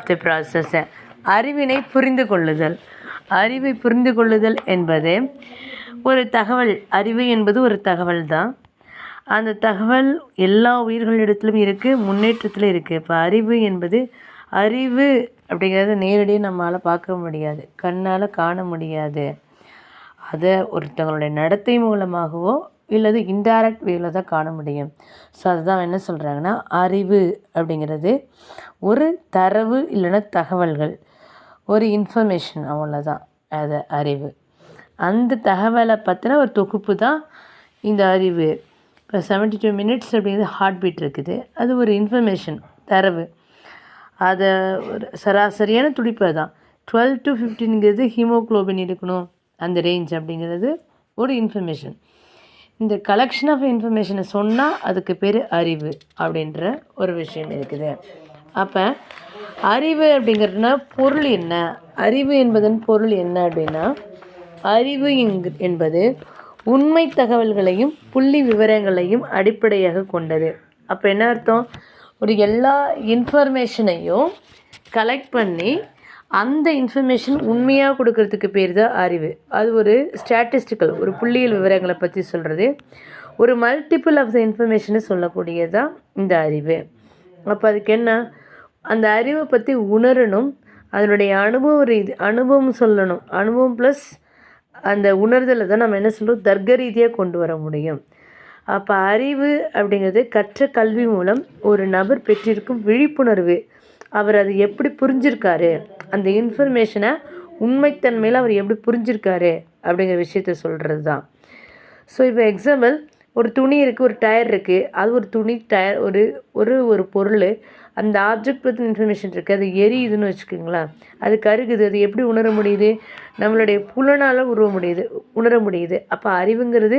The process. அறிவினை புரிந்து கொள்ளுதல். அறிவை புரிந்து கொள்ளுதல் என்பது ஒரு தகவல். அறிவு என்பது ஒரு தகவல் தான். அந்த தகவல் எல்லா உயிர்களிடத்திலும் இருக்குது, முன்னேற்றத்தில் இருக்குது. இப்போ அறிவு என்பது அறிவு அப்படிங்கிறத நேரடியாக நம்மளால் பார்க்க முடியாது, கண்ணால் காண முடியாது. அதை ஒருத்தவங்களுடைய நடத்தை மூலமாகவோ இல்லது இன்டைரக்ட் வேவில் தான் காண முடியும். ஸோ அதுதான் என்ன சொல்கிறாங்கன்னா, அறிவு அப்படிங்கிறது ஒரு தரவு இல்லைன்னா தகவல்கள், ஒரு இன்ஃபர்மேஷன், அவ்வளோதான் அது அறிவு. அந்த தகவலை பற்றின ஒரு தொகுப்பு தான் இந்த அறிவு. இப்போ 72 minutes அப்படிங்கிறது ஹார்ட் பீட் இருக்குது, அது ஒரு இன்ஃபர்மேஷன், தரவு. அதை ஒரு சராசரியான துடிப்பு தான். 12 to 15ங்கிறது ஹீமோக்ளோபின் இருக்கணும், அந்த ரேஞ்ச் அப்படிங்கிறது ஒரு இன்ஃபர்மேஷன். இந்த கலெக்ஷன் ஆஃப் இன்ஃபர்மேஷனை சொன்னால் அதுக்கு பேர் அறிவு அப்படின்ற ஒரு விஷயம் இருக்குது. அப்போ அறிவு அப்படிங்கிறதுனா பொருள் என்ன? அறிவு என்பதன் பொருள் என்ன அப்படின்னா, அறிவு என்பது உண்மை தகவல்களையும் புள்ளி விவரங்களையும் அடிப்படையாக கொண்டது. அப்போ என்ன அர்த்தம்? ஒரு எல்லா இன்ஃபர்மேஷனையும் கலெக்ட் பண்ணி அந்த இன்ஃபர்மேஷன் உண்மையாக கொடுக்கறதுக்கு பேர் தான் அறிவு. அது ஒரு ஸ்டாட்டிஸ்டிக்கல், ஒரு புள்ளியியல் விவரங்களை பற்றி சொல்கிறது. ஒரு மல்டிபிள் ஆஃப் த இன்ஃபர்மேஷனை சொல்லக்கூடியதான் இந்த அறிவு. அப்போ அதுக்கு என்ன, அந்த அறிவை பற்றி உணரணும், அதனுடைய அனுபவம் சொல்லணும். அனுபவம் ப்ளஸ் அந்த உணர்தலை தான் நம்ம என்ன சொல்கிறோம், தர்க்க ரீதியாக கொண்டு வர முடியும். அப்போ அறிவு அப்படிங்கிறது கற்ற கல்வி மூலம் ஒரு நபர் பெற்றிருக்கும் விழிப்புணர்வு. அவர் அது எப்படி புரிஞ்சிருக்காரு, அந்த இன்ஃபர்மேஷனை உண்மைத்தன்மையில் அவர் எப்படி புரிஞ்சிருக்காரு அப்படிங்கிற விஷயத்த சொல்கிறது தான். ஸோ இப்போ எக்ஸாம்பிள், ஒரு துணி இருக்குது, ஒரு டயர் இருக்குது, அது ஒரு துணி, டயர், ஒரு பொருள், அந்த ஆப்ஜெக்ட் பற்றி இன்ஃபர்மேஷன் இருக்குது, அது எரியுதுன்னு வச்சுக்கோங்களேன், அது கருகுது, அது எப்படி உணர முடியுது? நம்மளுடைய புலனால் உணர முடியுது. அப்போ அறிவுங்கிறது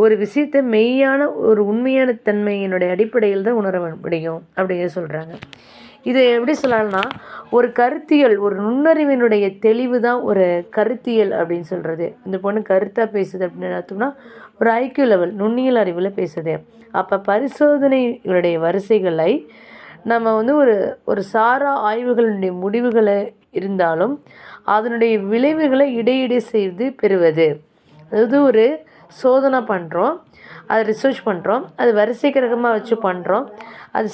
ஒரு விஷயத்தை மெய்யான ஒரு உண்மையான தன்மையினுடைய அடிப்படையில் தான் உணர முடியும் அப்படிங்கிறத சொல்கிறாங்க. இதை எப்படி சொல்லலாம்னா, ஒரு கருத்தியல், ஒரு நுண்ணறிவினுடைய தெளிவு தான் ஒரு கருத்தியல் அப்படின்னு சொல்கிறது. இந்த பொண்ணு கருத்தாக பேசுது அப்படின்னு அர்த்தம்னா ஒரு ஐக்கியூ லெவல், நுண்ணியல் அறிவில் பேசுது. அப்போ பரிசோதனைகளுடைய வரிசைகளை நம்ம ஒரு சாரா ஆய்வுகளுடைய முடிவுகளை இருந்தாலும் அதனுடைய விளைவுகளை இடையீடு செய்து பெறுவது. அதாவது ஒரு சோதனை பண்ணுறோம், அதை ரிசர்ச் பண்ணுறோம், அது வரிசை கிரகமாக வச்சு பண்ணுறோம், அது